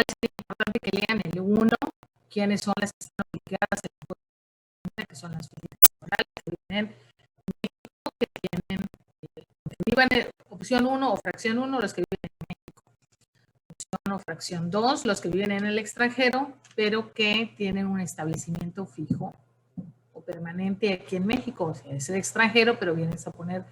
es importante que lean el 1, quiénes son las que están obligadas al impuesto, que son las unidades morales que viven en México, que tienen, que vivan en opción 1 o fracción 1, los que viven en México. Opción o fracción 2, los que viven en el extranjero, pero que tienen un establecimiento fijo o permanente aquí en México. O sea, es el extranjero, pero vienes a poner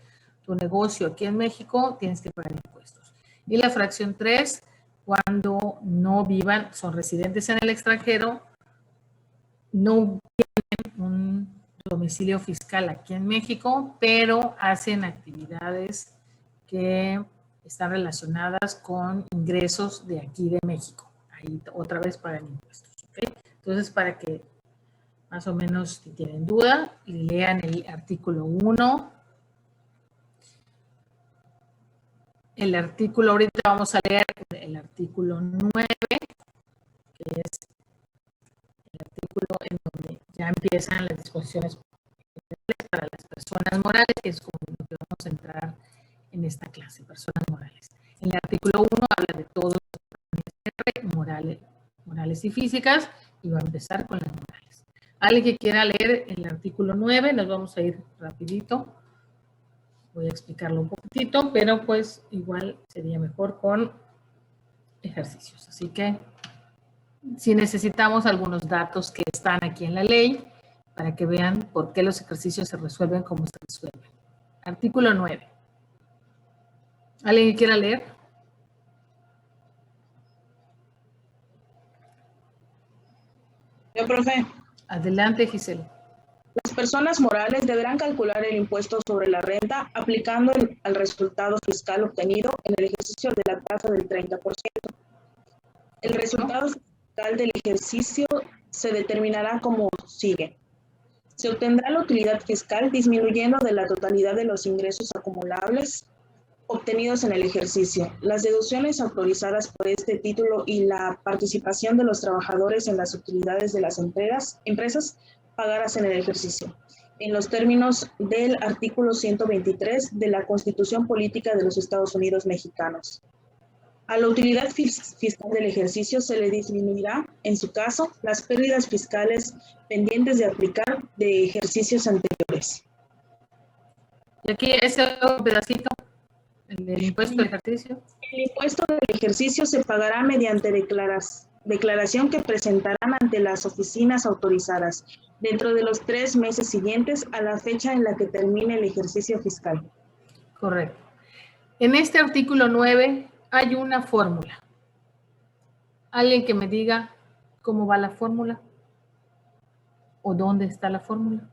tu negocio aquí en México, tienes que pagar impuestos. Y la fracción 3, cuando no vivan, son residentes en el extranjero, no tienen un domicilio fiscal aquí en México, pero hacen actividades que están relacionadas con ingresos de aquí de México. Ahí otra vez pagan impuestos. ¿Okay? Entonces, para que más o menos, si tienen duda, lean el artículo 1. El artículo, ahorita vamos a leer el artículo 9, que es el artículo en donde ya empiezan las disposiciones para las personas morales, que es con lo que vamos a entrar en esta clase, personas morales. En el artículo 1 habla de todos los morales y físicas, y va a empezar con las morales. Alguien que quiera leer el artículo 9, nos vamos a ir rapidito. Voy a explicarlo un poquitito, pero pues igual sería mejor con ejercicios. Así que si necesitamos algunos datos que están aquí en la ley para que vean por qué los ejercicios se resuelven como se resuelven. Artículo 9. ¿Alguien que quiera leer? Yo, profe. Adelante, Giselle. Las personas morales deberán calcular el impuesto sobre la renta aplicando al resultado fiscal obtenido en el ejercicio de la tasa del 30%. El resultado fiscal del ejercicio se determinará como sigue. Se obtendrá la utilidad fiscal disminuyendo de la totalidad de los ingresos acumulables obtenidos en el ejercicio, las deducciones autorizadas por este título y la participación de los trabajadores en las utilidades de las empresas pagadas en el ejercicio, en los términos del artículo 123 de la Constitución Política de los Estados Unidos Mexicanos. A la utilidad fiscal del ejercicio se le disminuirá, en su caso, las pérdidas fiscales pendientes de aplicar de ejercicios anteriores. Y aquí ese pedacito, el del impuesto del ejercicio. El impuesto del ejercicio se pagará mediante declaración que presentarán ante las oficinas autorizadas dentro de los 3 meses siguientes a la fecha en la que termine el ejercicio fiscal. Correcto. En este artículo 9 hay una fórmula. ¿Alguien que me diga cómo va la fórmula? ¿O dónde está la fórmula?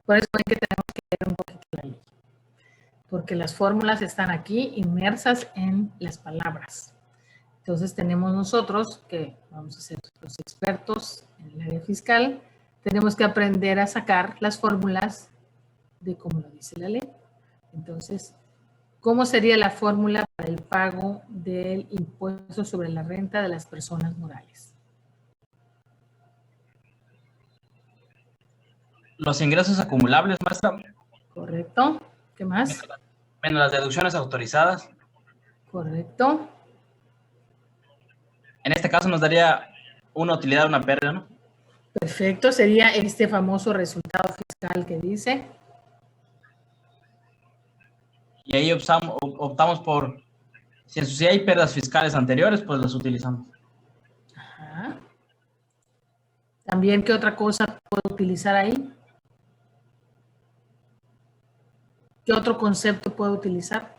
Por eso es que tenemos que leer un poquito la ley. Porque las fórmulas están aquí inmersas en las palabras. Entonces tenemos nosotros, que vamos a ser los expertos en el área fiscal, tenemos que aprender a sacar las fórmulas de cómo lo dice la ley. Entonces, ¿cómo sería la fórmula para el pago del impuesto sobre la renta de las personas morales? Los ingresos acumulables, maestra. Correcto. ¿Qué más? Menos las deducciones autorizadas. Correcto. En este caso nos daría una utilidad, una pérdida, ¿no? Perfecto. Sería este famoso resultado fiscal que dice. Y ahí optamos por, si hay pérdidas fiscales anteriores, pues las utilizamos. Ajá. También, ¿qué otra cosa puedo utilizar ahí? ¿Qué otro concepto puedo utilizar?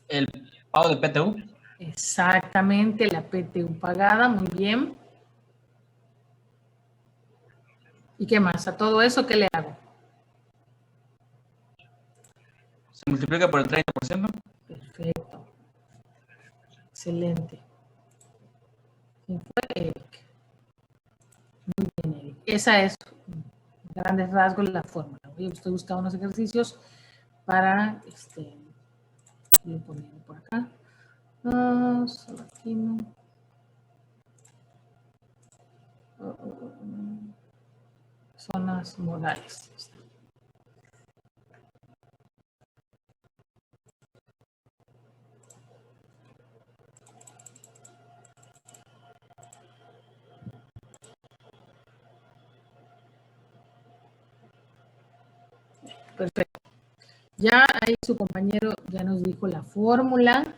El pago de PTU. Exactamente, la PTU pagada, muy bien. ¿Y qué más? A todo eso, ¿qué le hago? Se multiplica por el 30%. Perfecto. Excelente. ¿Quién fue? Eric. Muy bien, Eric. Esa es, en grandes rasgos, la fórmula. Estoy buscando unos ejercicios para, voy poniendo por acá. Solo aquí no. Zonas morales. Perfecto. Ya ahí su compañero ya nos dijo la fórmula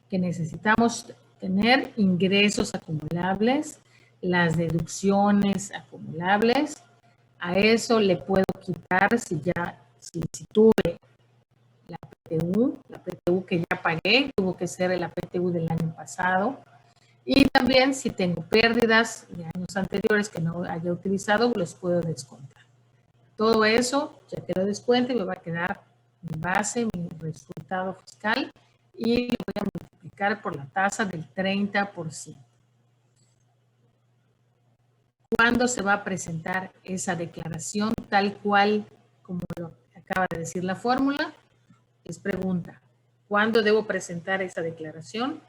que necesitamos tener: ingresos acumulables, las deducciones acumulables. A eso le puedo quitar si tuve la PTU que ya pagué, tuvo que ser la PTU del año pasado. Y también si tengo pérdidas de años anteriores que no haya utilizado, los puedo descontar. Todo eso ya que lo descuente me va a quedar mi base, mi resultado fiscal, y lo voy a multiplicar por la tasa del 30%. ¿Cuándo se va a presentar esa declaración tal cual como lo acaba de decir la fórmula? Es pregunta. ¿Cuándo debo presentar esa declaración?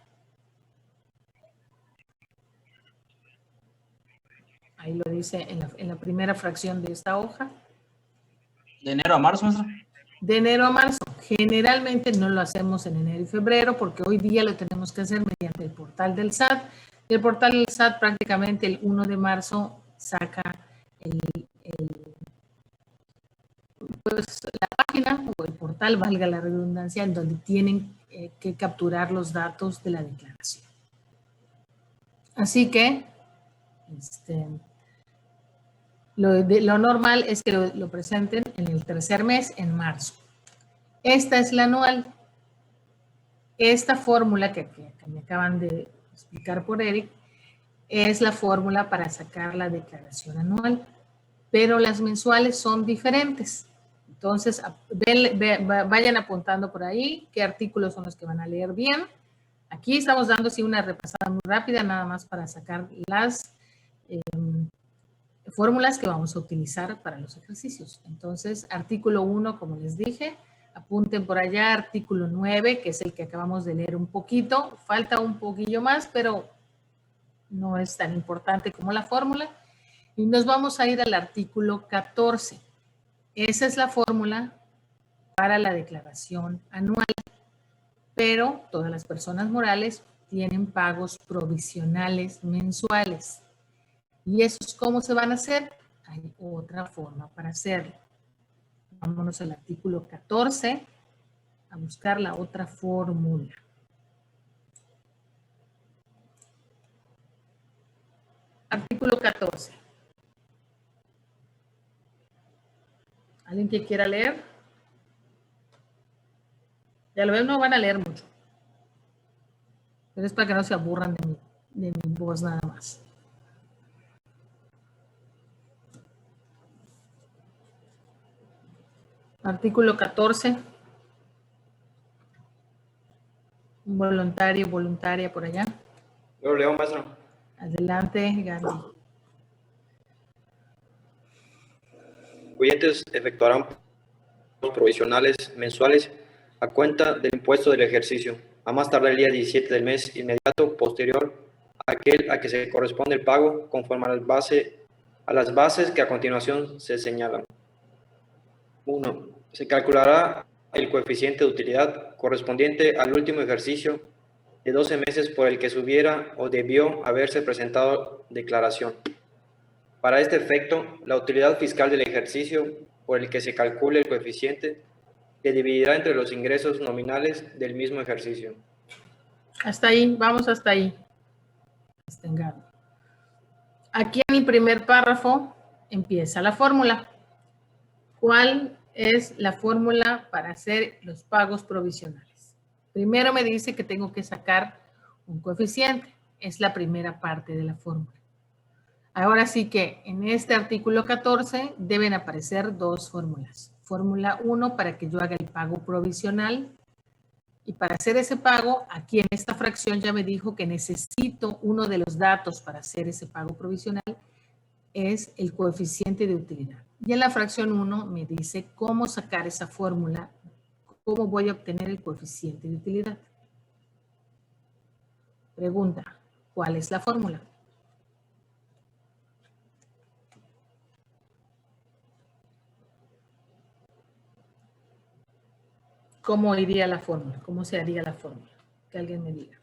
Ahí lo dice en la primera fracción de esta hoja. ¿De enero a marzo, maestra? De enero a marzo. Generalmente no lo hacemos en enero y febrero porque hoy día lo tenemos que hacer mediante el portal del SAT. El portal del SAT prácticamente el 1 de marzo saca pues, la página o el portal, valga la redundancia, en donde tienen que capturar los datos de la declaración. Así que lo normal es que lo presenten en el tercer mes, en marzo. Esta es la anual. Esta fórmula que me acaban de explicar por Eric es la fórmula para sacar la declaración anual, pero las mensuales son diferentes. Entonces, vayan apuntando por ahí qué artículos son los que van a leer bien. Aquí estamos dando una repasada muy rápida, nada más para sacar las fórmulas que vamos a utilizar para los ejercicios. Entonces, artículo 1, como les dije, apunten por allá, artículo 9, que es el que acabamos de leer un poquito. Falta un poquillo más, pero no es tan importante como la fórmula. Y nos vamos a ir al artículo 14. Esa es la fórmula para la declaración anual, pero todas las personas morales tienen pagos provisionales mensuales. ¿Y esos cómo se van a hacer? Hay otra forma para hacerlo. Vámonos al artículo 14 a buscar la otra fórmula. Artículo 14. ¿Alguien que quiera leer? Ya lo ven, no van a leer mucho. Pero es para que no se aburran de mi voz nada más. Artículo 14. Un voluntario, voluntaria por allá. Yo lo leo, maestro. Adelante, Gandhi. Clientes efectuarán provisionales mensuales a cuenta del impuesto del ejercicio, a más tardar el día 17 del mes inmediato posterior a aquel a que se corresponde el pago, conforme a las bases que a continuación se señalan. 1. Se calculará el coeficiente de utilidad correspondiente al último ejercicio de 12 meses por el que se hubiera o debió haberse presentado declaración. Para este efecto, la utilidad fiscal del ejercicio por el que se calcule el coeficiente se dividirá entre los ingresos nominales del mismo ejercicio. Hasta ahí, vamos hasta ahí. Aquí en el primer párrafo empieza la fórmula. ¿Cuál es la fórmula para hacer los pagos provisionales? Primero me dice que tengo que sacar un coeficiente. Es la primera parte de la fórmula. Ahora sí que en este artículo 14 deben aparecer dos fórmulas. Fórmula 1 para que yo haga el pago provisional. Y para hacer ese pago, aquí en esta fracción ya me dijo que necesito uno de los datos para hacer ese pago provisional, es el coeficiente de utilidad. Y en la fracción 1 me dice cómo sacar esa fórmula, cómo voy a obtener el coeficiente de utilidad. Pregunta, ¿cuál es la fórmula? ¿Cómo iría la fórmula? ¿Cómo se haría la fórmula? Que alguien me diga.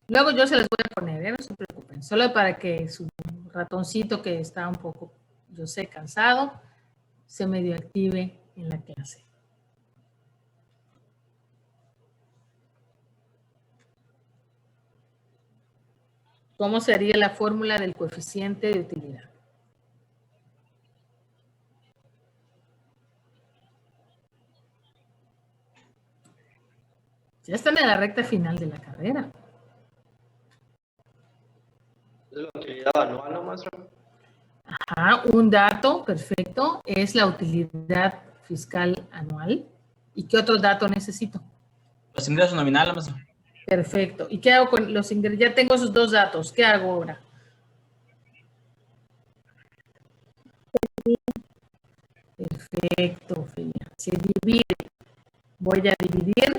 Luego yo se las voy a poner, no se preocupen. Solo para que su ratoncito que está un poco, yo sé, cansado, se medio active en la clase. ¿Cómo sería la fórmula del coeficiente de utilidad? Ya están en la recta final de la carrera. ¿Es la utilidad anual, no, maestro? Ajá, un dato perfecto es la utilidad fiscal anual. ¿Y qué otro dato necesito? Los ingresos nominales, maestro. Perfecto. ¿Y qué hago con los ingresos? Ya tengo esos dos datos. ¿Qué hago ahora? Perfecto, Ophelia. Se divide. Voy a dividir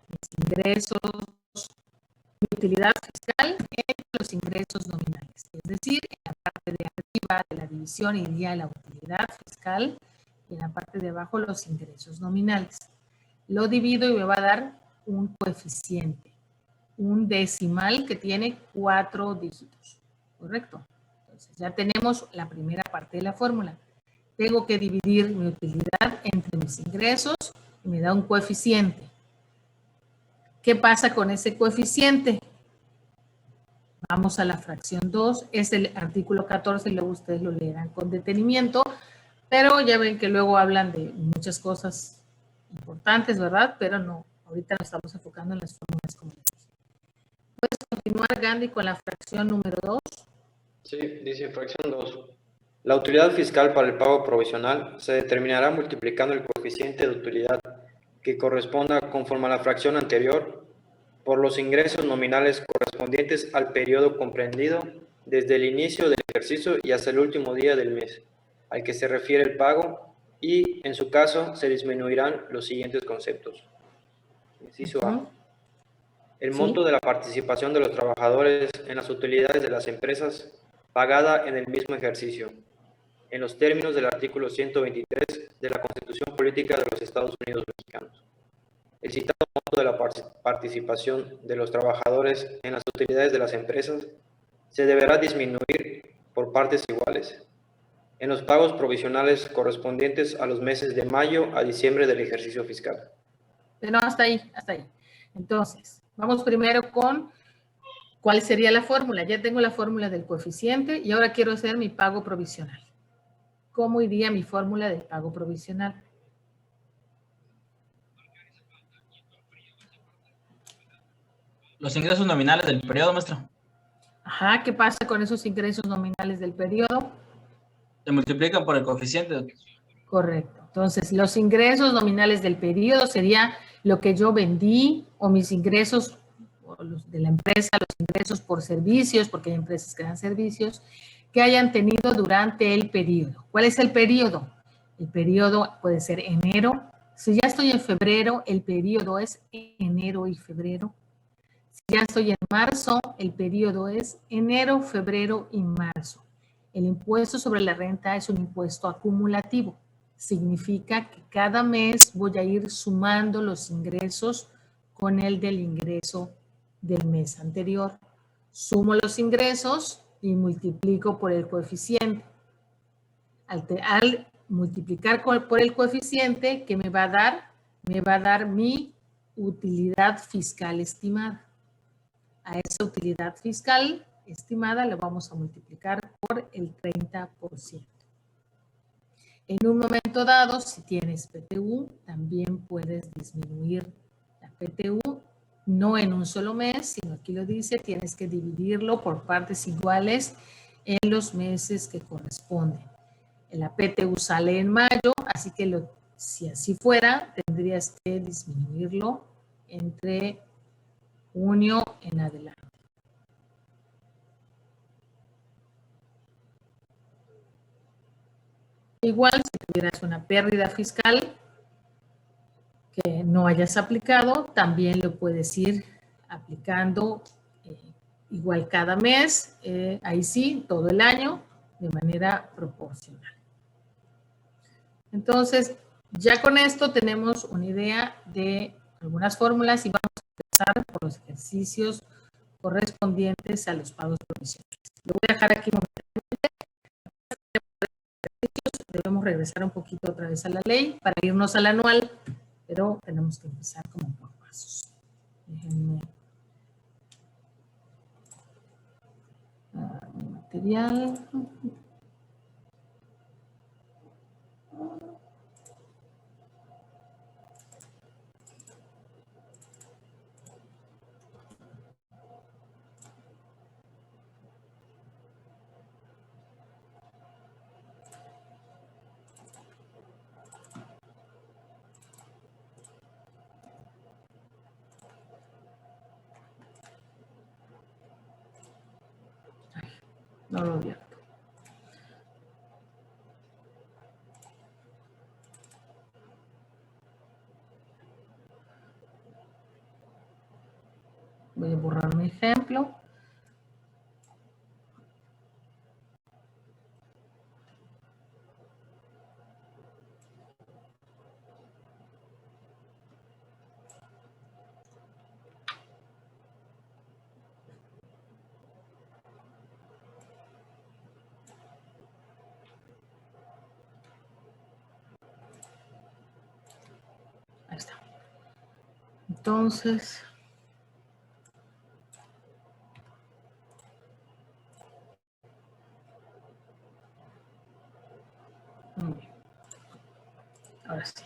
mis ingresos, mi utilidad fiscal entre los ingresos nominales. Es decir, en la parte de arriba de la división iría la utilidad fiscal y en la parte de abajo los ingresos nominales. Lo divido y me va a dar un coeficiente, un decimal que tiene 4 dígitos. ¿Correcto? Entonces ya tenemos la primera parte de la fórmula. Tengo que dividir mi utilidad entre mis ingresos y me da un coeficiente. ¿Qué pasa con ese coeficiente? Vamos a la fracción 2, es el artículo 14, luego ustedes lo leerán con detenimiento, pero ya ven que luego hablan de muchas cosas importantes, ¿verdad? Pero no, ahorita nos estamos enfocando en las fórmulas como les dije. ¿Puedes continuar, Gandhi, con la fracción número 2? Sí, dice fracción 2. La utilidad fiscal para el pago provisional se determinará multiplicando el coeficiente de utilidad que corresponda conforme a la fracción anterior por los ingresos nominales correspondientes al periodo comprendido desde el inicio del ejercicio y hasta el último día del mes al que se refiere el pago y, en su caso, se disminuirán los siguientes conceptos. Inciso A. El monto de la participación de los trabajadores en las utilidades de las empresas pagada en el mismo ejercicio, en los términos del artículo 123 de la Constitución Política de los Estados Unidos Mexicanos. El citado monto de la participación de los trabajadores en las utilidades de las empresas se deberá disminuir por partes iguales en los pagos provisionales correspondientes a los meses de mayo a diciembre del ejercicio fiscal. Pero hasta ahí, hasta ahí. Entonces, vamos primero con cuál sería la fórmula. Ya tengo la fórmula del coeficiente y ahora quiero hacer mi pago provisional. ¿Cómo iría mi fórmula del pago provisional? Los ingresos nominales del periodo, maestro. Ajá, ¿qué pasa con esos ingresos nominales del periodo? Se multiplican por el coeficiente. Correcto. Entonces, los ingresos nominales del periodo sería lo que yo vendí o mis ingresos o los de la empresa, los ingresos por servicios, porque hay empresas que dan servicios, que hayan tenido durante el periodo. ¿Cuál es el periodo? El periodo puede ser enero. Si ya estoy en febrero, el periodo es enero y febrero. Si ya estoy en marzo, el periodo es enero, febrero y marzo. El impuesto sobre la renta es un impuesto acumulativo. Significa que cada mes voy a ir sumando los ingresos con el del ingreso del mes anterior. Sumo los ingresos y multiplico por el coeficiente. Al multiplicar por el coeficiente, ¿qué me va a dar? Me va a dar mi utilidad fiscal estimada. A esa utilidad fiscal estimada la vamos a multiplicar por el 30%. En un momento dado, si tienes PTU, también puedes disminuir la PTU, no en un solo mes, sino aquí lo dice, tienes que dividirlo por partes iguales en los meses que corresponden. La PTU sale en mayo, así que si así fuera, tendrías que disminuirlo entre junio en adelante. Igual, si tuvieras una pérdida fiscal que no hayas aplicado, también lo puedes ir aplicando igual cada mes, ahí sí, todo el año, de manera proporcional. Entonces, Ya con esto tenemos una idea de algunas fórmulas y vamos a empezar por los ejercicios correspondientes a los pagos provisionales. Lo voy a dejar aquí momentáneamente. Debemos regresar un poquito otra vez a la ley para irnos al anual, pero tenemos que empezar como por pasos. Déjenme mi material. No lo abierto. Voy a borrar mi ejemplo. Ahí está. Entonces, muy bien. Ahora sí.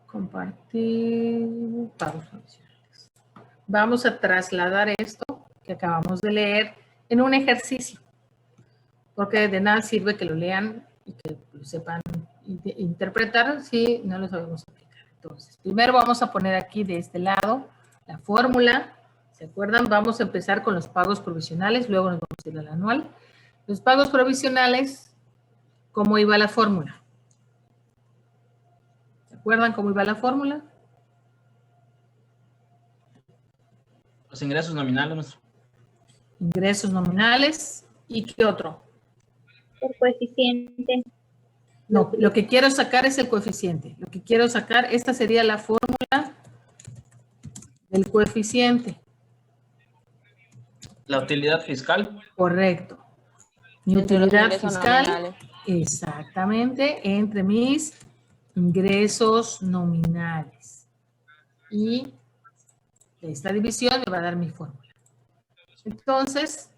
Compartir pagos provisionales. Vamos a trasladar esto que acabamos de leer en un ejercicio, porque de nada sirve que lo lean y que lo sepan interpretar si no lo sabemos aplicar. Entonces, primero vamos a poner aquí de este lado la fórmula. ¿Se acuerdan? Vamos a empezar con los pagos provisionales, luego nos vamos a ir al anual. Los pagos provisionales, ¿cómo iba la fórmula? ¿Se acuerdan cómo iba la fórmula? Los ingresos nominales, maestro. Ingresos nominales. ¿Y qué otro? El coeficiente. No, lo que quiero sacar es el coeficiente. Lo que quiero sacar, esta sería la fórmula del coeficiente. La utilidad fiscal. Correcto. Mi Entre los utilidad ingresos fiscal, nominales. exactamente, entre mis ingresos nominales. Y esta división me va a dar mi fórmula. Entonces,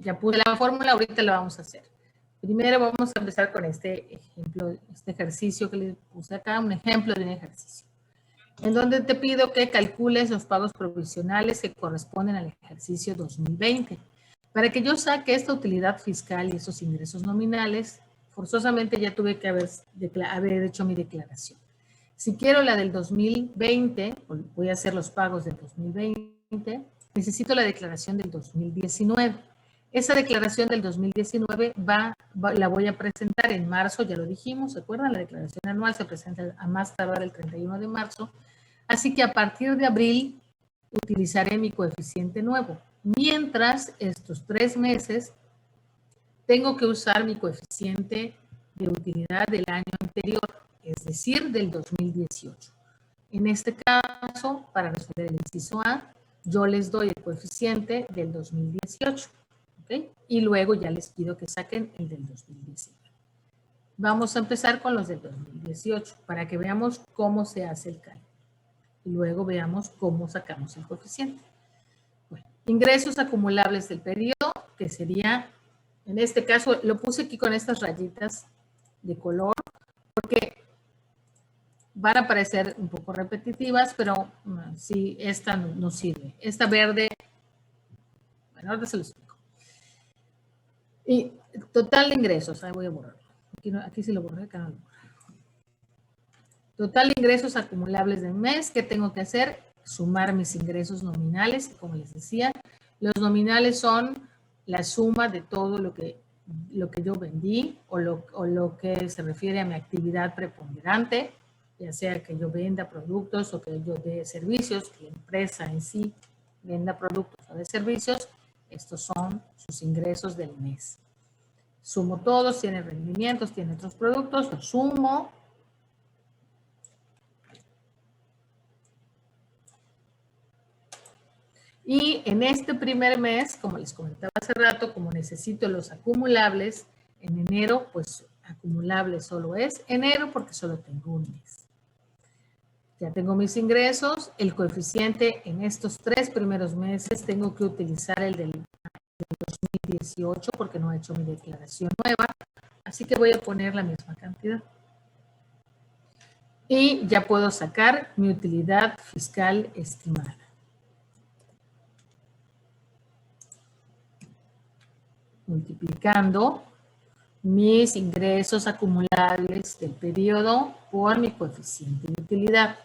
ya puse la fórmula, ahorita la vamos a hacer. Primero vamos a empezar con este ejemplo, este ejercicio que les puse acá, un ejemplo de un ejercicio, en donde te pido que calcules los pagos provisionales que corresponden al ejercicio 2020. Para que yo saque esta utilidad fiscal y esos ingresos nominales, forzosamente ya tuve que haber hecho mi declaración. Si quiero la del 2020, voy a hacer los pagos del 2020, necesito la declaración del 2019. Esa declaración del 2019 la voy a presentar en marzo, ya lo dijimos, ¿se acuerdan? La declaración anual se presenta a más tardar el 31 de marzo. Así que a partir de abril utilizaré mi coeficiente nuevo. Mientras estos 3 meses tengo que usar mi coeficiente de utilidad del año anterior, es decir, del 2018. En este caso, para resolver el inciso A, yo les doy el coeficiente del 2018. ¿Okay? Y luego ya les pido que saquen el del 2019. Vamos a empezar con los del 2018 para que veamos cómo se hace el cálculo. Y luego veamos cómo sacamos el coeficiente. Bueno, ingresos acumulables del periodo, que sería, en este caso, lo puse aquí con estas rayitas de color, porque van a parecer un poco repetitivas, pero sí, esta no sirve. Esta verde, bueno, ahora se lo explico. Y total de ingresos, ahí voy a borrarlo. Aquí sí lo borré, acá no lo borré. Total de ingresos acumulables del mes, ¿qué tengo que hacer? Sumar mis ingresos nominales, como les decía. Los nominales son la suma de todo lo que yo vendí o lo que se refiere a mi actividad preponderante, ya sea que yo venda productos o que yo dé servicios, que la empresa en sí venda productos o de servicios. Estos son sus ingresos del mes. Sumo todos, tiene rendimientos, tiene otros productos, los sumo. Y en este primer mes, como les comentaba hace rato, como necesito los acumulables, en enero, pues acumulable solo es enero porque solo tengo un mes. Ya tengo mis ingresos, el coeficiente en estos 3 primeros meses tengo que utilizar el del 2018 porque no he hecho mi declaración nueva, así que voy a poner la misma cantidad. Y ya puedo sacar mi utilidad fiscal estimada. Multiplicando mis ingresos acumulables del periodo por mi coeficiente de utilidad.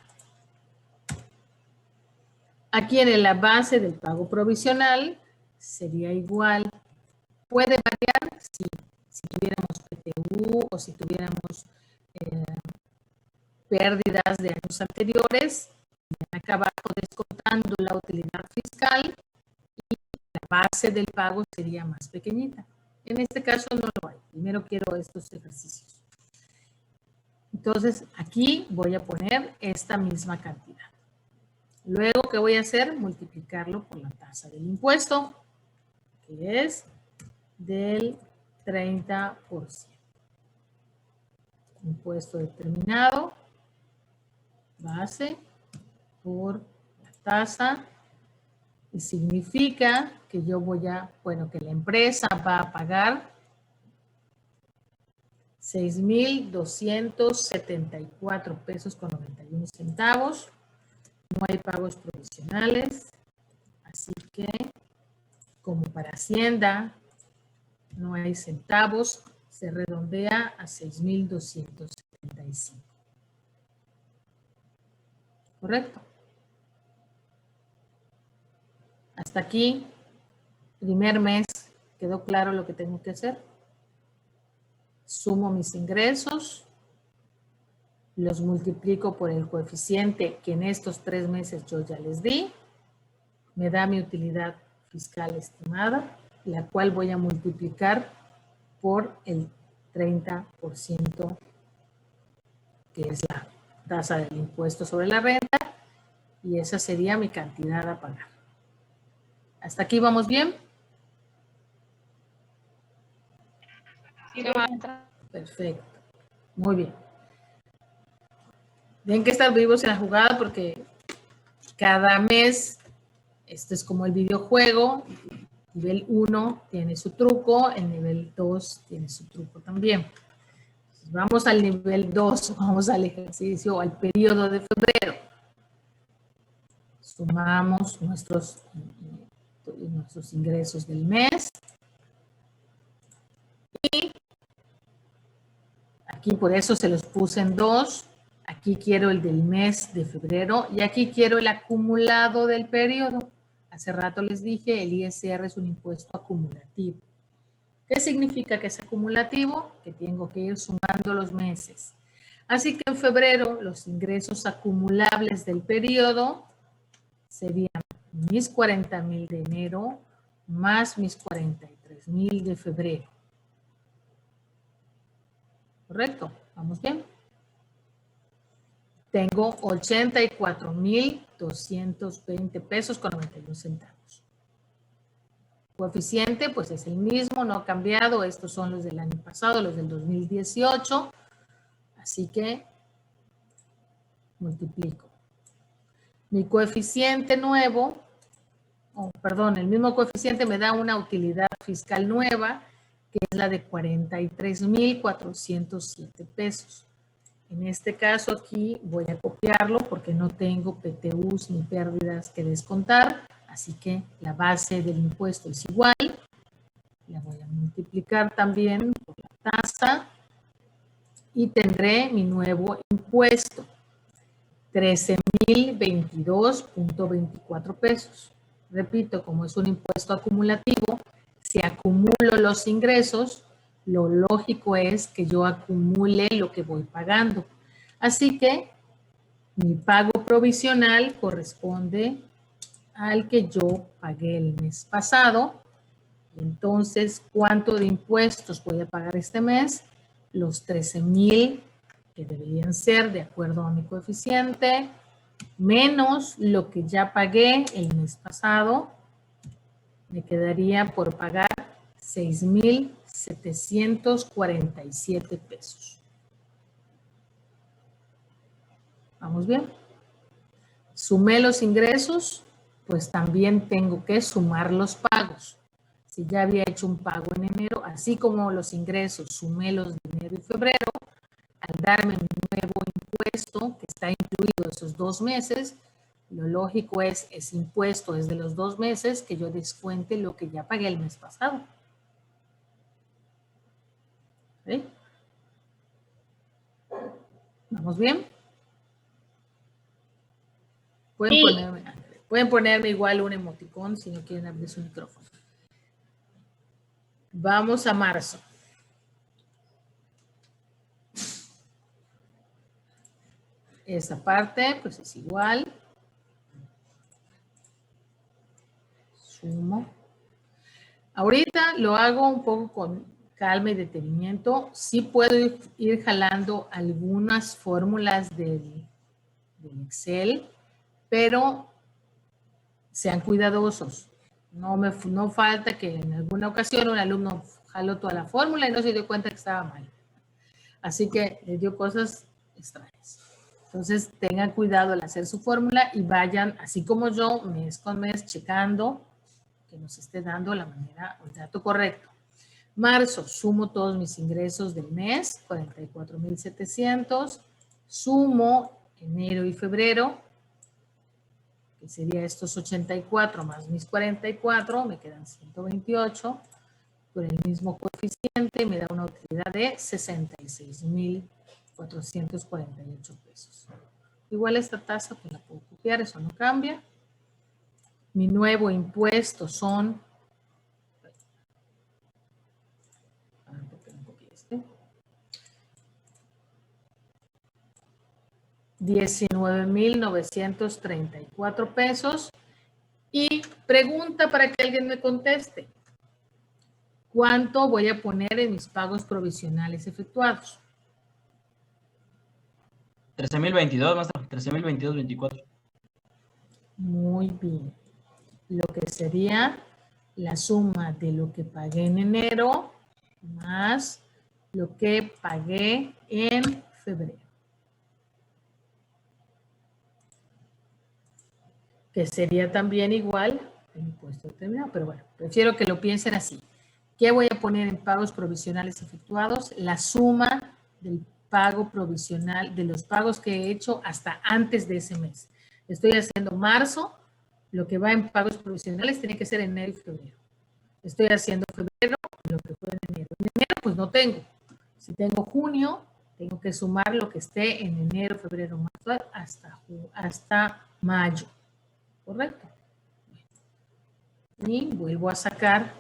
Aquí en la base del pago provisional sería igual. ¿Puede variar? Sí. Si tuviéramos PTU o si tuviéramos pérdidas de años anteriores, acá abajo descontando la utilidad fiscal y la base del pago sería más pequeñita. En este caso no lo hay. Primero quiero estos ejercicios. Entonces, aquí voy a poner esta misma cantidad. Luego, ¿qué voy a hacer? Multiplicarlo por la tasa del impuesto, que es del 30%. Impuesto determinado, base, por la tasa. Y significa que yo voy a, bueno, que la empresa va a pagar 6,274 pesos con 91 centavos. No hay pagos provisionales, así que como para Hacienda no hay centavos, se redondea a 6,275. ¿Correcto? Hasta aquí, primer mes, ¿quedó claro lo que tengo que hacer? Sumo mis ingresos, los multiplico por el coeficiente que en estos 3 meses yo ya les di, me da mi utilidad fiscal estimada, la cual voy a multiplicar por el 30%, que es la tasa del impuesto sobre la renta, y esa sería mi cantidad a pagar. ¿Hasta aquí vamos bien? Sí, maestra. Perfecto. Muy bien. Tienen que estar vivos en la jugada porque cada mes, esto es como el videojuego, nivel 1 tiene su truco, el nivel 2 tiene su truco también. Vamos al nivel 2, vamos al ejercicio, al periodo de febrero. Sumamos nuestros ingresos del mes. Y aquí por eso se los puse en 2. Aquí quiero el del mes de febrero y aquí quiero el acumulado del periodo. Hace rato les dije, el ISR es un impuesto acumulativo. ¿Qué significa que es acumulativo? Que tengo que ir sumando los meses. Así que en febrero los ingresos acumulables del periodo serían mis 40,000 de enero más mis 43,000 de febrero. ¿Correcto? ¿Vamos bien? Tengo 84,220 pesos con 91 centavos. Coeficiente, pues es el mismo, no ha cambiado. Estos son los del año pasado, los del 2018. Así que multiplico. Mi coeficiente nuevo, el mismo coeficiente me da una utilidad fiscal nueva, que es la de 43,407 pesos. En este caso aquí voy a copiarlo porque no tengo PTUs ni pérdidas que descontar, así que la base del impuesto es igual. La voy a multiplicar también por la tasa y tendré mi nuevo impuesto, 13,022.24 pesos. Repito, como es un impuesto acumulativo, si acumulo los ingresos, lo lógico es que yo acumule lo que voy pagando. Así que mi pago provisional corresponde al que yo pagué el mes pasado. Entonces, ¿cuánto de impuestos voy a pagar este mes? Los 13,000 que deberían ser de acuerdo a mi coeficiente, menos lo que ya pagué el mes pasado, me quedaría por pagar 6,747 pesos. ¿Vamos bien? Sumé los ingresos, pues también tengo que sumar los pagos. Si ya había hecho un pago en enero, así como los ingresos, sumé los de enero y febrero, al darme un nuevo impuesto que está incluido esos 2 meses, lo lógico es, ese impuesto es de los 2 meses, que yo descuente lo que ya pagué el mes pasado. ¿Sí? ¿Vamos bien? Sí. Pueden ponerme igual un emoticón si no quieren abrir su micrófono. Vamos a marzo. Esta parte pues es igual. Sumo. Ahorita lo hago un poco con calma y detenimiento. Sí puedo ir jalando algunas fórmulas del Excel, pero sean cuidadosos. No falta que en alguna ocasión un alumno jaló toda la fórmula y no se dio cuenta que estaba mal. Así que le dio cosas extrañas. Entonces, tengan cuidado al hacer su fórmula y vayan, así como yo, mes con mes, checando que nos esté dando la manera, el dato correcto. Marzo, sumo todos mis ingresos del mes, 44,700. Sumo enero y febrero, que sería estos 84 más mis 44, me quedan 128. Con el mismo coeficiente me da una utilidad de 66,448 pesos. Igual esta tasa pues la puedo copiar, eso no cambia. Mi nuevo impuesto son 19,934 pesos. Y pregunta para que alguien me conteste. ¿Cuánto voy a poner en mis pagos provisionales efectuados? 13,022, maestro. 13,022.24. Muy bien. Lo que sería la suma de lo que pagué en enero más lo que pagué en febrero. Que sería también igual el impuesto determinado, pero bueno, prefiero que lo piensen así. ¿Qué voy a poner en pagos provisionales efectuados? La suma del pago provisional, de los pagos que he hecho hasta antes de ese mes. Estoy haciendo marzo, lo que va en pagos provisionales tiene que ser enero y febrero. Estoy haciendo febrero, lo que fue en enero. En enero pues no tengo. Si tengo junio, tengo que sumar lo que esté en enero, febrero, marzo, hasta mayo. ¿Correcto? Y vuelvo a sacar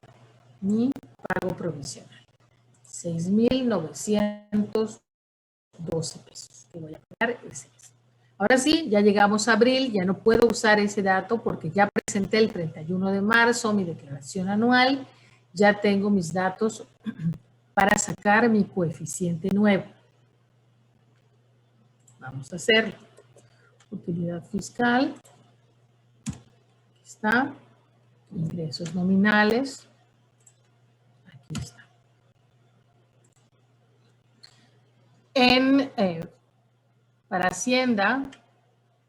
mi pago provisional. 6,912 pesos que voy a pagar ese mes. Ahora sí, ya llegamos a abril, ya no puedo usar ese dato porque ya presenté el 31 de marzo mi declaración anual, ya tengo mis datos para sacar mi coeficiente nuevo. Vamos a hacerlo. Utilidad fiscal. Aquí está. Ingresos nominales. Aquí está. Para Hacienda,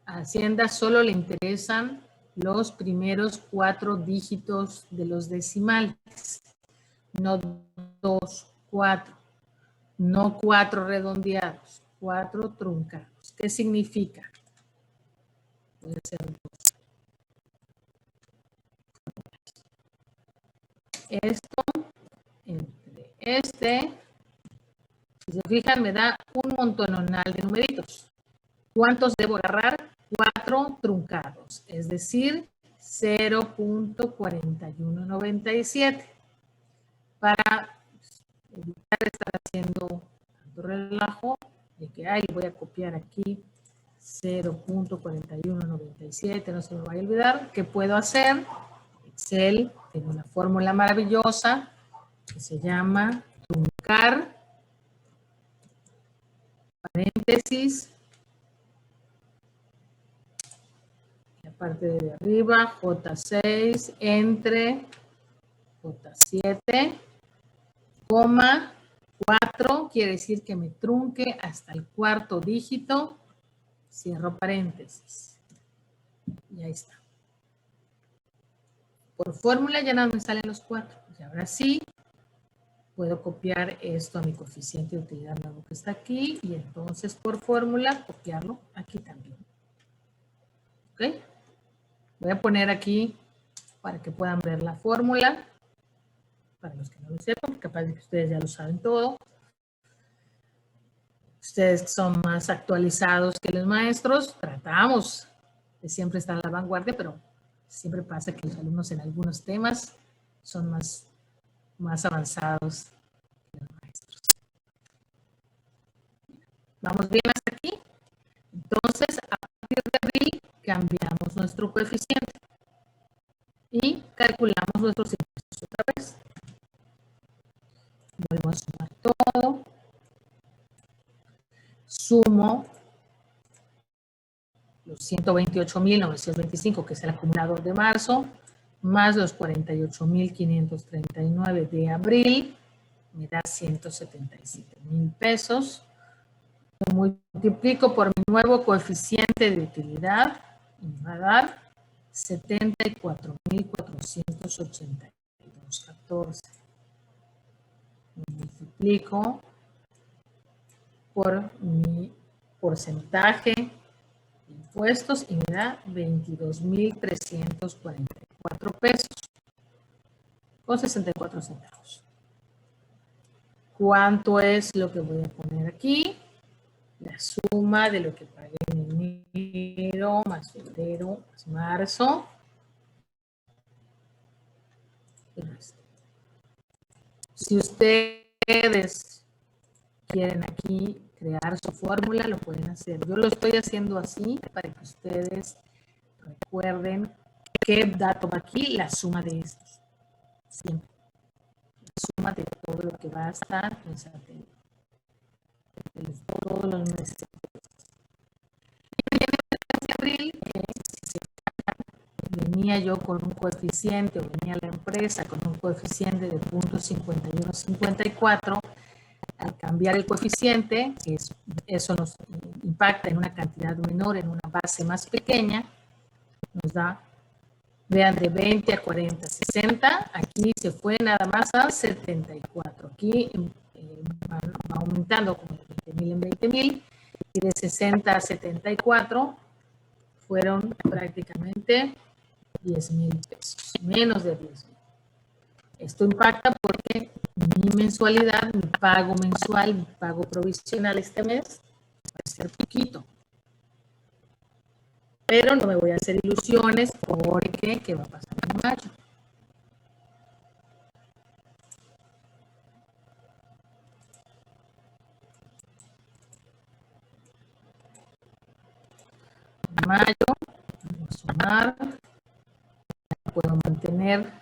a Hacienda solo le interesan los primeros 4 dígitos de los decimales, no 2, 4, no 4 redondeados, 4 truncados. ¿Qué significa? Puede ser 2. Esto entre este, si se fijan, me da un montonal de numeritos. ¿Cuántos debo agarrar? 4 truncados, es decir, 0.4197. Para evitar estar haciendo tanto relajo, de que, voy a copiar aquí 0.4197, no se me vaya a olvidar, ¿qué puedo hacer? Excel tiene una fórmula maravillosa que se llama truncar, paréntesis, la parte de arriba, J6 entre J7, coma, 4, quiere decir que me trunque hasta el cuarto dígito, cierro paréntesis. Y ahí está. Por fórmula ya no me salen los 4. Y ahora sí, puedo copiar esto a mi coeficiente de utilidad nuevo que está aquí y entonces por fórmula copiarlo aquí también. ¿Ok? Voy a poner aquí para que puedan ver la fórmula. Para los que no lo sepan, capaz de que ustedes ya lo saben todo. Ustedes son más actualizados que los maestros. Tratamos de siempre estar a la vanguardia, pero siempre pasa que los alumnos en algunos temas son más avanzados que los maestros. ¿Vamos bien hasta aquí? Entonces, a partir de abril, cambiamos nuestro coeficiente y calculamos nuestros impuestos otra vez. Vuelvo a sumar todo. Sumo los 128.925, que es el acumulador de marzo, más los 48.539 de abril, me da 177,000 pesos. Lo multiplico por mi nuevo coeficiente de utilidad y me va a dar 74,482,14. Multiplico por mi porcentaje de impuestos y me da 22,344 pesos con 64 centavos. ¿Cuánto es lo que voy a poner aquí? La suma de lo que pagué en enero, más febrero, más marzo. Si ustedes quieren aquí crear su fórmula, lo pueden hacer. Yo lo estoy haciendo así para que ustedes recuerden qué dato va aquí, la suma de estos. Siempre. La suma de todo lo que va a estar en todos los meses. En abril, venía yo con un coeficiente, o venía la empresa con un coeficiente de 0.5154. Al cambiar el coeficiente, eso nos impacta en una cantidad menor, en una base más pequeña, nos da, vean, de 20 a 40, 60, aquí se fue nada más a 74, aquí va aumentando como de 20,000 en 20,000, y de 60 a 74 fueron prácticamente 10,000 pesos, menos de 10,000. Esto impacta porque mi mensualidad, mi pago mensual, mi pago provisional este mes va a ser poquito. Pero no me voy a hacer ilusiones porque ¿qué va a pasar en mayo? En mayo, voy a sumar, puedo mantener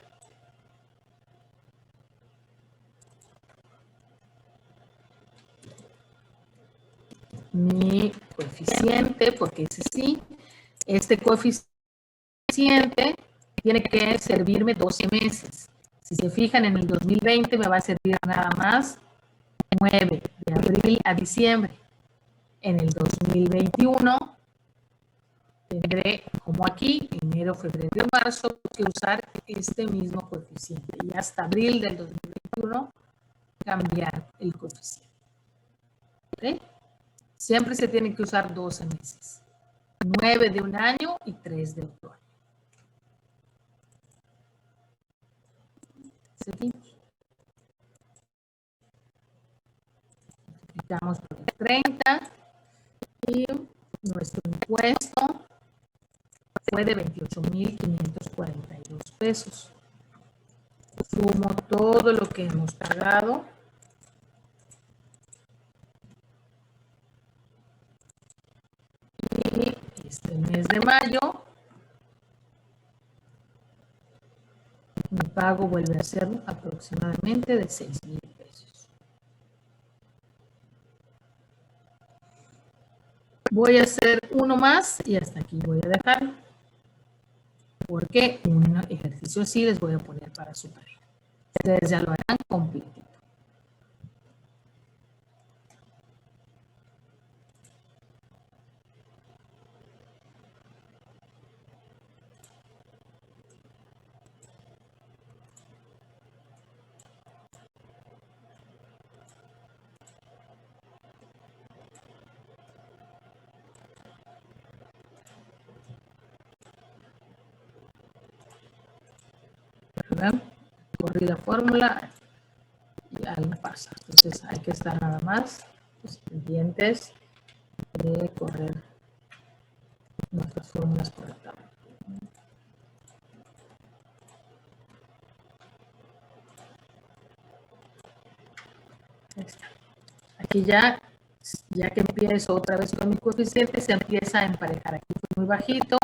mi coeficiente, porque ese sí, este coeficiente tiene que servirme 12 meses. Si se fijan, en el 2020 me va a servir nada más 9, de abril a diciembre. En el 2021 tendré, como aquí, enero, febrero y marzo, que usar este mismo coeficiente. Y hasta abril del 2021 cambiar el coeficiente. ¿Ok? Siempre se tienen que usar 12 meses. 9 de un año y 3 de otro año. Seguimos. Multiplicamos por el 30 y nuestro impuesto fue de 28,542 pesos. Sumo todo lo que hemos pagado. Y este mes de mayo Mi pago vuelve a ser aproximadamente de 6,000 pesos. Voy a hacer uno más y hasta aquí voy a dejar. Porque un ejercicio así les voy a poner para su tarea. Ustedes ya lo harán completito. ¿Verdad? Corrí la fórmula y algo pasa. Entonces hay que estar nada más pendientes de correr nuestras fórmulas correctamente. Ahí está. Aquí ya que empiezo otra vez con mi coeficiente, se empieza a emparejar. Aquí fue muy bajito,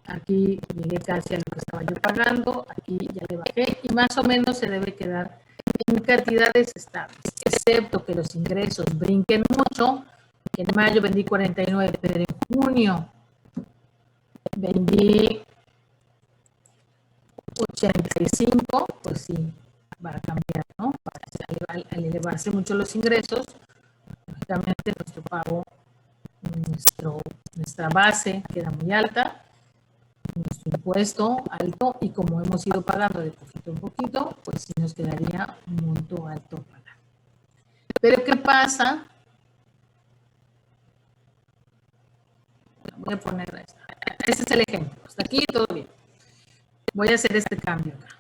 aquí llegué casi a lo que estaba yo pagando, aquí ya le bajé y más o menos se debe quedar en cantidades estables, excepto que los ingresos brinquen mucho. En mayo vendí 49, pero en junio vendí 85, pues sí, va a cambiar, ¿no? Al elevarse mucho los ingresos, lógicamente nuestro pago, nuestra base queda muy alta, nuestro impuesto alto, y como hemos ido pagando de poquito en poquito, pues sí nos quedaría un monto alto a pagar. Pero ¿qué pasa? Voy a poner esto. Este es el ejemplo. Hasta aquí todo bien. Voy a hacer este cambio acá.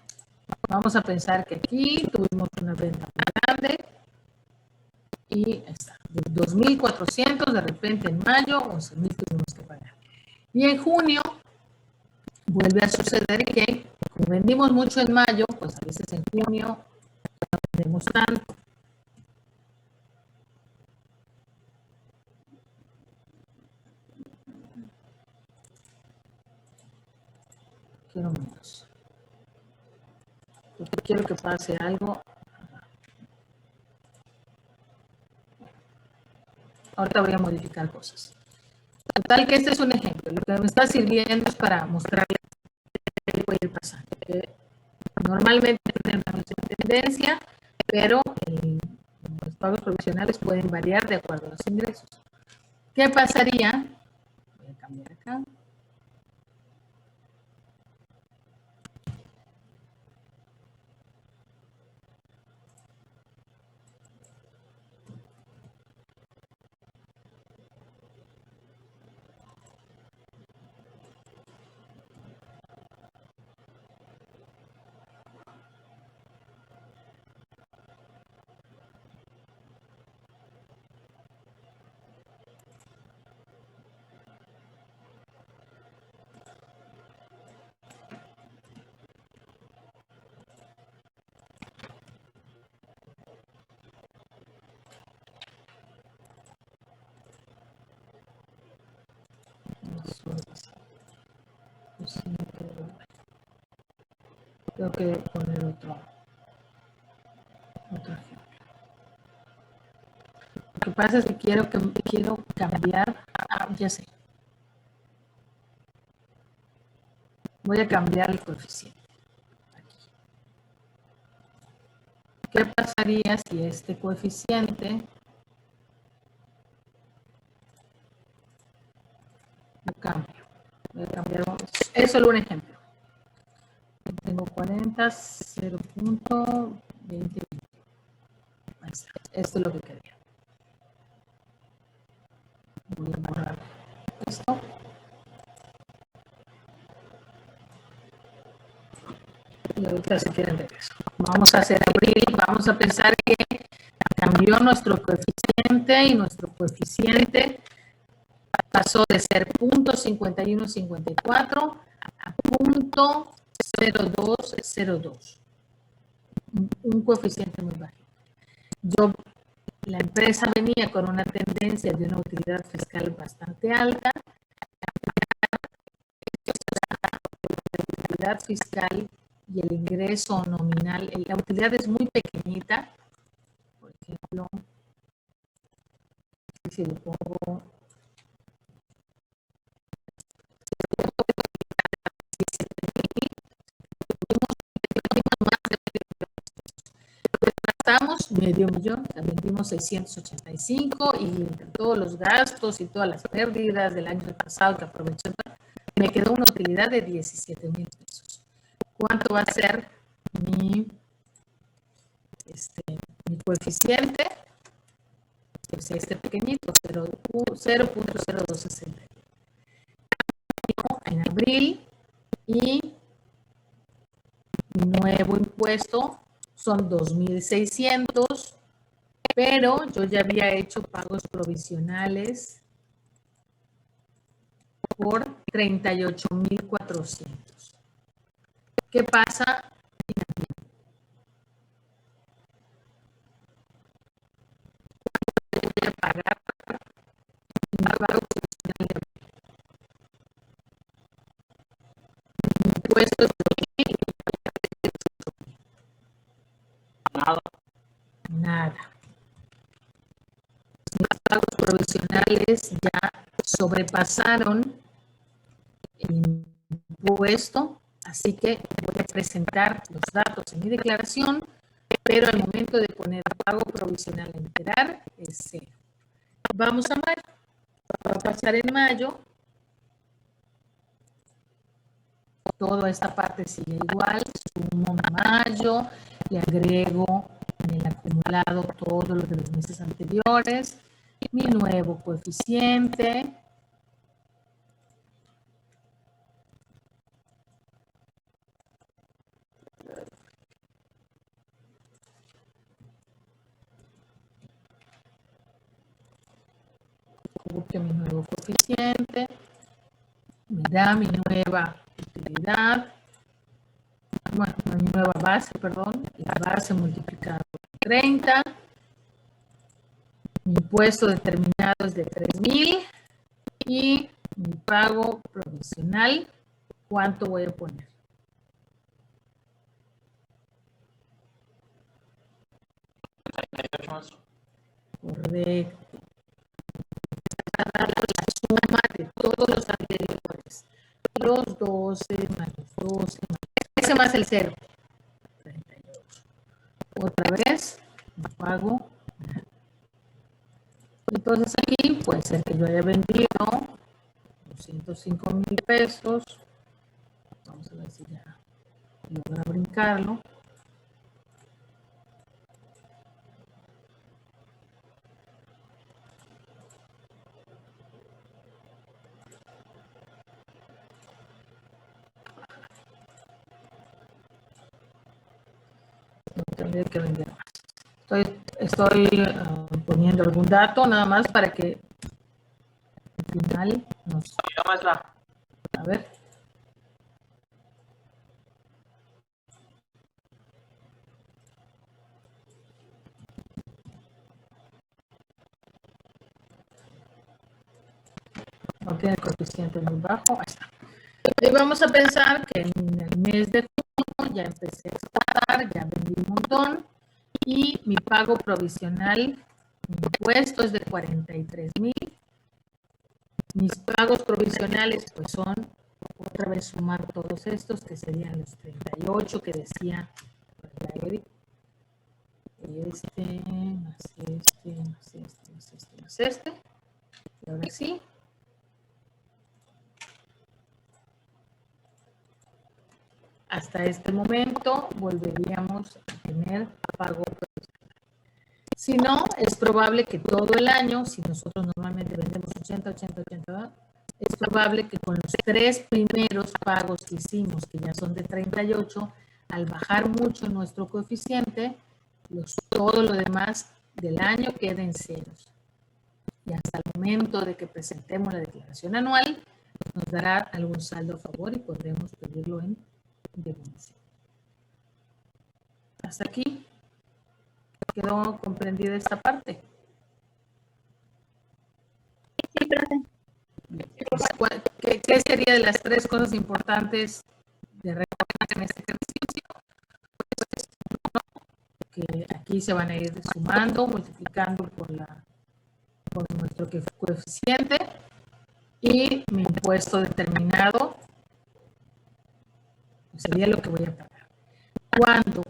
Vamos a pensar que aquí tuvimos una venta muy grande y está. De 2,400 de repente en mayo, 11,000 tuvimos que pagar. Y en junio vuelve a suceder que como vendimos mucho en mayo, pues a veces en junio no vendemos tanto. Quiero menos. Porque quiero que pase algo. Ahorita voy a modificar cosas. Total que este es un ejemplo. Lo que me está sirviendo es para mostrarles qué puede ir pasando. Normalmente tienen una misma tendencia, pero los pagos provisionales pueden variar de acuerdo a los ingresos. ¿Qué pasaría? Voy a cambiar acá. Tengo que poner otro ejemplo. Lo que pasa es que quiero cambiar. Ya sé. Voy a cambiar el coeficiente. Aquí. ¿Qué pasaría si este coeficiente lo cambio? Voy a cambiar. Es solo un ejemplo. Tengo 40, 0.20. Esto es lo que quería. Voy a borrar esto. Y ahorita si quieren regreso. Vamos a hacer abril. Vamos a pensar que cambió nuestro coeficiente y nuestro coeficiente pasó de ser 0.5154 a 0.0202. Un coeficiente muy bajo. La empresa venía con una tendencia de una utilidad fiscal bastante alta. La utilidad fiscal y el ingreso nominal, la utilidad es muy pequeñita. Por ejemplo, si le pongo gastamos $500,000, también dimos 685 y entre todos los gastos y todas las pérdidas del año pasado que aproveché, me quedó una utilidad de 17,000 pesos. ¿Cuánto va a ser mi coeficiente? Pues este pequeñito, 0.0260. En abril, y mi nuevo impuesto son 2,600, pero yo ya había hecho pagos provisionales por 38,400. ¿Qué pasa? Voy a pagar mi pago provisional de mi impuesto es Nada. nada. Mis pagos provisionales ya sobrepasaron el impuesto, así que voy a presentar los datos en mi declaración, pero al momento de poner pago provisional a enterar es 0. Vamos a mayo. Va a pasar en mayo. Toda esta parte sigue igual. Sumo mayo, le agrego en el acumulado todo lo de los meses anteriores, mi nuevo coeficiente. Busque mi nuevo coeficiente, me da mi nueva utilidad, bueno, mi nueva base, perdón, la base multiplicada por 30, mi impuesto determinado es de 3,000 y mi pago provisional, ¿cuánto voy a poner? Correcto. La suma de todos los anteriores, los 12 más los 12 más ese más el 0, 38. Otra vez, pago. Entonces aquí puede ser que yo haya vendido 205,000 pesos. Vamos a ver si ya logra brincarlo. No tendría que vender más. Estoy poniendo algún dato nada más para que al final nos... A ver. No tiene coeficiente muy bajo. Ahí está. Y vamos a pensar que en el mes de junio ya empecé a exportar, ya vendí un montón y mi pago provisional, mi impuesto es de 43,000. Mis pagos provisionales pues son, otra vez sumar todos estos que serían los 38 que decía Eric. Más este. Y ahora sí. Hasta este momento volveríamos a tener pago provisional. Si no, es probable que todo el año, si nosotros normalmente vendemos 80, es probable que con los 3 primeros pagos que hicimos, que ya son de 38, al bajar mucho nuestro coeficiente, todo lo demás del año quede en ceros. Y hasta el momento de que presentemos la declaración anual, nos dará algún saldo a favor y podremos pedirlo en devolución. Hasta aquí. ¿Quedó comprendida esta parte? Sí, profe. ¿Qué sería de las 3 cosas importantes de recordar en este ejercicio? que aquí se van a ir sumando, multiplicando por nuestro coeficiente, y mi impuesto determinado sería lo que voy a pagar. Cuando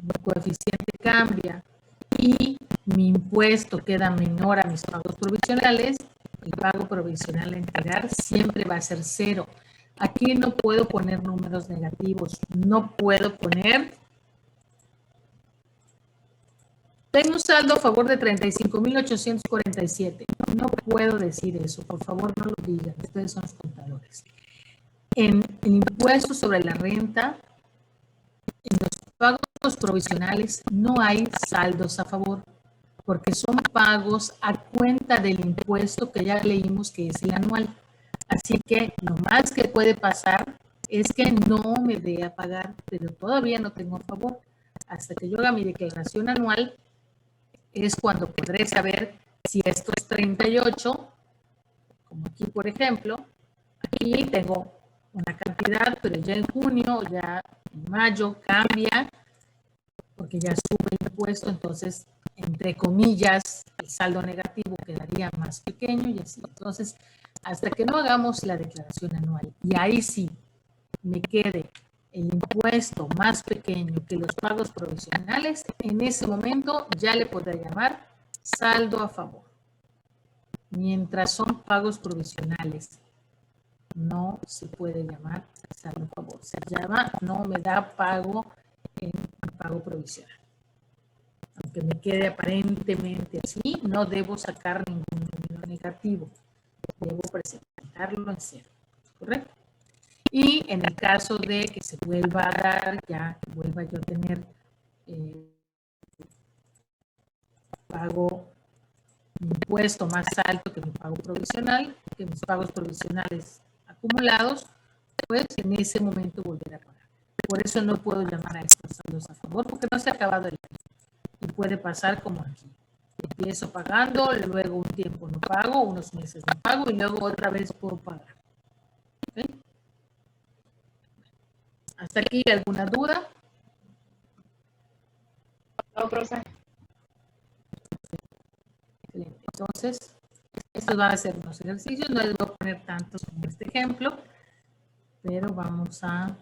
mi coeficiente cambia y mi impuesto queda menor a mis pagos provisionales, el pago provisional a entregar siempre va a ser 0. Aquí no puedo poner números negativos, no puedo poner. Tengo un saldo a favor de 35,847. No puedo decir eso, por favor no lo digan, ustedes son los contadores. En el impuesto sobre la renta, en los pagos provisionales no hay saldos a favor, porque son pagos a cuenta del impuesto que ya leímos que es el anual. Así que lo más que puede pasar es que no me dé a pagar, pero todavía no tengo a favor. Hasta que yo haga mi declaración anual es cuando podré saber si estos 38, como aquí por ejemplo, aquí tengo una cantidad, pero ya en junio, ya en mayo cambia, porque ya sube el impuesto, entonces, entre comillas, el saldo negativo quedaría más pequeño y así. Entonces, hasta que no hagamos la declaración anual, y ahí sí me quede el impuesto más pequeño que los pagos provisionales, en ese momento ya le podré llamar saldo a favor. Mientras son pagos provisionales, no se puede llamar saldo a favor. Se llama no me da pago en pago provisional. Aunque me quede aparentemente así, no debo sacar ningún número negativo. Debo presentarlo en 0. ¿Correcto? Y en el caso de que se vuelva a dar, ya que vuelva yo a tener pago, mi impuesto más alto que mi pago provisional, que mis pagos provisionales acumulados, pues en ese momento volver a pagar. Por eso no puedo llamar a estos saldos a favor, porque no se ha acabado el año. Y puede pasar como aquí. Empiezo pagando, luego un tiempo no pago, unos meses no pago y luego otra vez puedo pagar. ¿Okay? ¿Hasta aquí alguna duda? No, profe. Excelente. Entonces, estos van a ser unos ejercicios, no les voy a poner tantos como este ejemplo, pero vamos a